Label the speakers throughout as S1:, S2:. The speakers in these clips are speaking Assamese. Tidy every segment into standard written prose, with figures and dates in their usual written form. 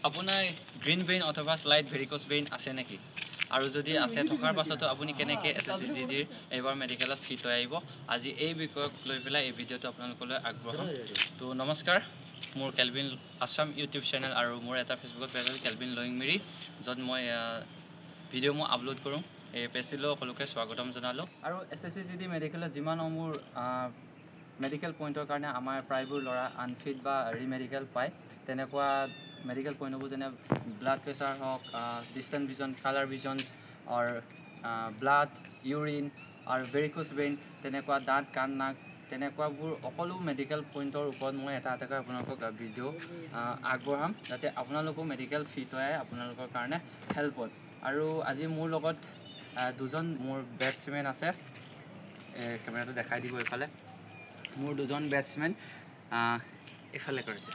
S1: আপোনাৰ গ্ৰীণ ভেইন অথবা স্লাইড ভেৰিকোজ ভেইন আছে নেকি আৰু যদি আছে থকাৰ পাছতো আপুনি কেনেকৈ SSCGDৰ এইবাৰ মেডিকেলত ফিট হৈ আহিব আজি এই বিষয়ক লৈ পেলাই এই ভিডিঅ'টো আপোনালোকলৈ আগবঢ়াম তো নমস্কাৰ মোৰ কেলভিন আছাম ইউটিউব চেনেল আৰু মোৰ এটা ফেচবুকত পেজ আছে কেলভিন লয়িংমিৰি য'ত মই ভিডিঅ' মই আপলোড কৰোঁ এই পেজটিলৈ সকলোকে স্বাগতম জনালোঁ আৰু SSCGD মেডিকেলত যিমানসমূহ মেডিকেল পইণ্টৰ কাৰণে আমাৰ প্ৰায়বোৰ ল'ৰা আনফিট বা ৰিমেডিকেল পায় তেনেকুৱা মেডিকেল পইণ্টবোৰ যেনে ব্লাড প্ৰেছাৰ হওক ডিষ্টেন্ট ভিজন কালাৰ ভিজন আৰু ব্লাড ইউৰিন আৰু ভেৰিকোজ ভেইন তেনেকুৱা দাঁত কাণ নাক তেনেকুৱাবোৰ সকলো মেডিকেল পইণ্টৰ ওপৰত মই এটা এটাকৈ আপোনালোকক ভিডিঅ' আগবঢ়াম যাতে আপোনালোকো মেডিকেল ফিট হয় আপোনালোকৰ কাৰণে হেল্প হয় আৰু আজি মোৰ লগত দুজন মোৰ বেটছমেন আছে কেমেৰাটো দেখাই দিব এইফালে মোৰ দুজন বেটছমেন এইফালে কৰিছে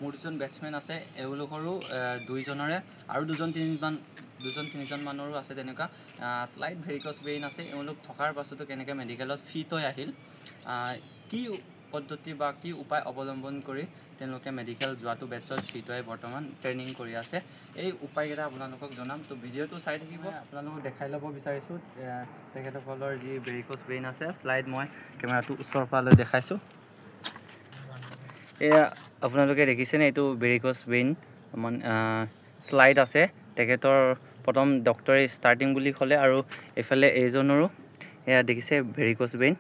S1: মোৰ দুজন বেটছমেন আছে এওঁলোকৰো দুইজনৰে আৰু দুজন তিনিজন মানৰো আছে তেনেকুৱা স্লাইড ভেৰিকোজ ভেইন আছে এওঁলোক থকাৰ পাছতো কেনেকৈ মেডিকেলত ফিট হৈ আহিল কি পদ্ধতি বা কি উপায় অৱলম্বন কৰি তেওঁলোকে মেডিকেল যোৱাটো বেটছত ফিট হৈ বৰ্তমান ট্ৰেইনিং কৰি আছে এই উপায়কেইটা আপোনালোকক জনাম তো ভিডিঅ'টো চাই থাকিব আপোনালোকক দেখাই ল'ব বিচাৰিছোঁ তেখেতসকলৰ যি ভেৰিকোজ ভেইন আছে স্লাইড মই কেমেৰাটো ওচৰৰ পৰা লৈ দেখাইছোঁ এয়া আপোনালোকে দেখিছেনে এইটো ভেৰিকোজ ভেইন স্লাইড আছে তেখেতৰ প্ৰথম ডক্টৰে ষ্টাৰ্টিং বুলি ক'লে আৰু এইফালে এইজনৰো এয়া দেখিছে ভেৰিকোজ ভেইন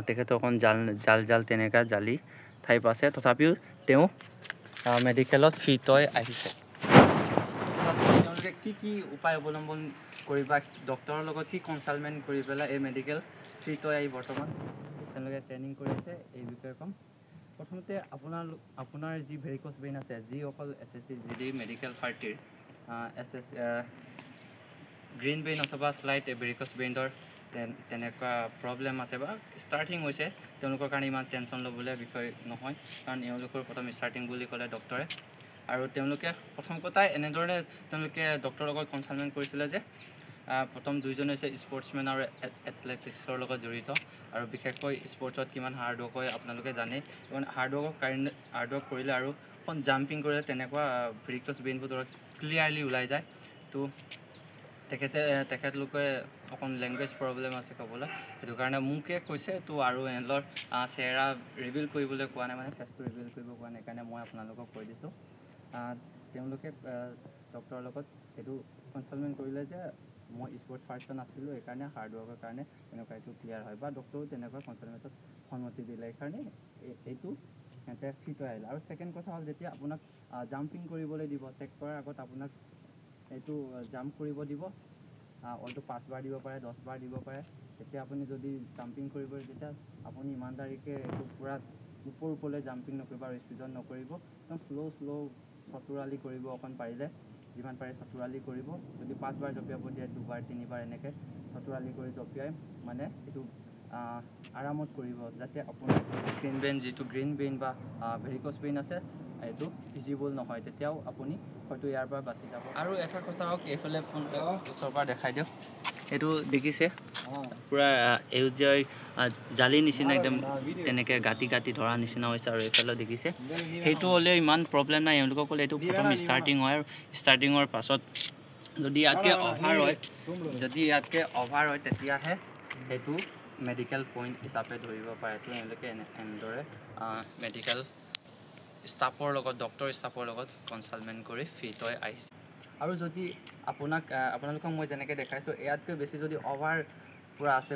S1: তেখেতৰ অকণ জাল তেনেকুৱা জালি টাইপ আছে তথাপিও তেওঁ মেডিকেলত ফিট হৈ আহিছে তেওঁলোকে কি উপায় অৱলম্বন কৰি বা ডক্টৰৰ লগত কি কনচালমেণ্ট কৰি পেলাই এই মেডিকেল ফিট হৈ আহি বৰ্তমান তেওঁলোকে ট্ৰেইনিং কৰি আছে এই বিষয়ে ক'ম প্ৰথমতে আপোনাৰ যি ভেৰিকোজ ভেইন আছে যি অকল SSCGD মেডিকেল পাৰ্টিৰ গ্ৰীণ ভেইন অথবা স্লাইড ভেৰিকোজ ভেইনৰ তেনেকুৱা প্ৰব্লেম আছে বা ষ্টাৰ্টিং হৈছে তেওঁলোকৰ কাৰণে ইমান টেনশ্যন ল'বলৈ বিষয় নহয় কাৰণ এওঁলোকৰ প্ৰথম ষ্টাৰ্টিং বুলি ক'লে ডক্টৰে আৰু তেওঁলোকে প্ৰথম কথাই এনেধৰণে তেওঁলোকে ডক্টৰৰ লগত কনচালমেণ্ট কৰিছিলে যে প্ৰথম দুইজন হৈছে স্পৰ্টছমেন আৰু এথলেটিক্সৰ লগত জড়িত আৰু বিশেষকৈ স্পৰ্টছত কিমান হাৰ্ডৱৰ্ক হয় আপোনালোকে জানে ইমান হাৰ্ডৱৰ্ক কৰিলে আৰু অকণ জাম্পিং কৰিলে তেনেকুৱা ভেৰিকোজ ভেইনবোৰ ধৰক ক্লিয়াৰলি ওলাই যায় তো তেখেতলোকে অকণ লেংগুৱেজ প্ৰব্লেম আছে ক'বলৈ সেইটো কাৰণে মোকে কৈছে তো আৰু এহেঁতৰ চেহেৰা ৰিভিল কৰিবলৈ কোৱা নাই মানে ফেচটো ৰিভিল কৰিব কোৱা নাই সেইকাৰণে মই আপোনালোকক কৈ দিছোঁ তেওঁলোকে ডক্টৰৰ লগত এইটো কনচালমেণ্ট কৰিলে যে মই স্পৰ্টছ পাৰ্চন আছিলোঁ সেইকাৰণে হাৰ্ডৱৰ্কৰ কাৰণে তেনেকুৱা এইটো ক্লিয়াৰ হয় বা ডক্টৰেও তেনেকুৱা কনচালমেণ্টত সন্মতি দিলে সেইকাৰণে এইটো সিহঁতে ফিট হৈ আহিলে আৰু ছেকেণ্ড কথা হ'ল যেতিয়া আপোনাক জাম্পিং কৰিবলৈ দিব চেক কৰাৰ আগত আপোনাক এইটো জাম্প কৰিব দিব হয়তো 5 বাৰ দিব পাৰে 10 বাৰ দিব পাৰে তেতিয়া আপুনি যদি জাম্পিং কৰিব তেতিয়া আপুনি ইমানদাৰীকৈ এইটো পূৰা ওপৰলৈ জাম্পিং নকৰিব আৰু স্পীডত নকৰিব একদম শ্ল' চতুৰালি কৰিব অকণ পাৰিলে যিমান পাৰে চতুৰালি কৰিব যদি 5 বাৰ জঁপিয়াব দিয়ে 2 বাৰ 3 বাৰ এনেকৈ চতুৰালি কৰি জঁপিয়াই মানে এইটো আৰামত কৰিব যাতে আপোনাৰ গ্ৰীণ ভেইন বা ভেৰিকোজ ভেইন আছে এইটো ভিজিবল নহয় তেতিয়াও আপুনি হয়তো ইয়াৰ পৰা বাচি যাব আৰু এটা কথা হওক এইফালে ফোন ওচৰৰ পৰা দেখাই দিয়ক এইটো দেখিছে পূৰা সেউজীয়া জালি নিচিনা একদম তেনেকৈ গাঁতি ধৰা নিচিনা হৈছে আৰু এইফালে দেখিছে সেইটো হ'লেও ইমান প্ৰব্লেম নাই এওঁলোকক ক'লে এইটো প্ৰথম ষ্টাৰ্টিং হয় আৰু ষ্টাৰ্টিঙৰ পাছত যদি ইয়াতকৈ অভাৰ হয় তেতিয়াহে সেইটো মেডিকেল পইণ্ট হিচাপে ধৰিব পাৰে তো এওঁলোকে এনেদৰে মেডিকেল ডক্টৰ ষ্টাফৰ লগত কনচালমেণ্ট কৰি ফিট হৈ আহিছে আৰু যদি আপোনালোকক মই যেনেকৈ দেখাইছোঁ ইয়াতকৈ বেছি যদি অভাৰ পূৰা আছে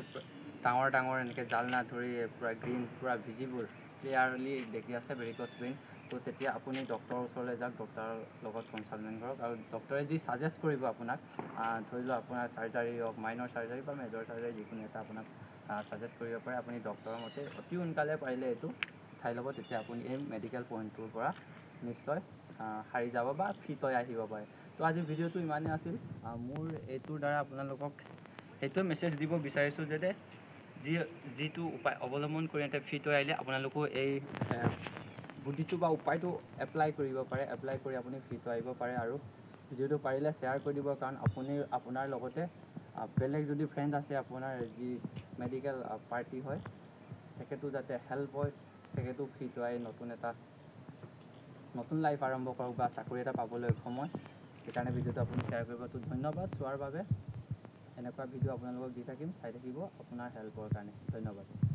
S1: ডাঙৰ এনেকৈ জাল না ধৰি পূৰা গ্ৰীণ পূৰা ভিজিবল ক্লিয়াৰলি দেখি আছে ভেৰিকোজ ভেইন তো তেতিয়া আপুনি ডক্টৰৰ ওচৰলৈ যাওক ডক্টৰৰ লগত কনচালমেণ্ট কৰক আৰু ডক্টৰে যি ছাজেষ্ট কৰিব আপোনাক ধৰি লওক আপোনাৰ চাৰ্জাৰী হওক মাইনৰ চাৰ্জাৰী বা মেজৰ চাৰ্জাৰী যিকোনো এটা আপোনাক ছাজেষ্ট কৰিব পাৰে আপুনি ডক্টৰৰ মতে অতি সোনকালে পাৰিলে এইটো উঠাই ল'ব তেতিয়া আপুনি এই মেডিকেল পইণ্টটোৰ পৰা নিশ্চয় সাৰি যাব বা ফিট হৈ আহিব পাৰে তো আজিৰ ভিডিঅ'টো ইমানেই আছিল মোৰ এইটোৰ দ্বাৰা আপোনালোকক সেইটোৱে মেছেজ দিব বিচাৰিছোঁ যে যিটো উপায় অৱলম্বন কৰি ইয়াতে ফিট হৈ আহিলে আপোনালোকো এই বুদ্ধিটো বা উপায়টো এপ্লাই কৰিব পাৰে এপ্লাই কৰি আপুনি ফিট হৈ আহিব পাৰে আৰু ভিডিঅ'টো পাৰিলে শ্বেয়াৰ কৰি দিব কাৰণ আপোনাৰ লগতে বেলেগ যদি ফ্ৰেণ্ড আছে আপোনাৰ যি মেডিকেল পাৰ্টি হয় তেখেতো যাতে হেল্প হয় তেখেতো ফিট হৈ নতুন এটা নতুন লাইফ আৰম্ভ কৰক বা চাকৰি এটা পাবলৈ সময় সেইকাৰণে ভিডিঅ'টো আপুনি শ্বেয়াৰ কৰিব। তো ধন্যবাদ চোৱাৰ বাবে। এনেকুৱা ভিডিঅ' আপোনালোকক দি থাকিম, চাই থাকিব আপোনাৰ হেল্পৰ কাৰণে। ধন্যবাদ।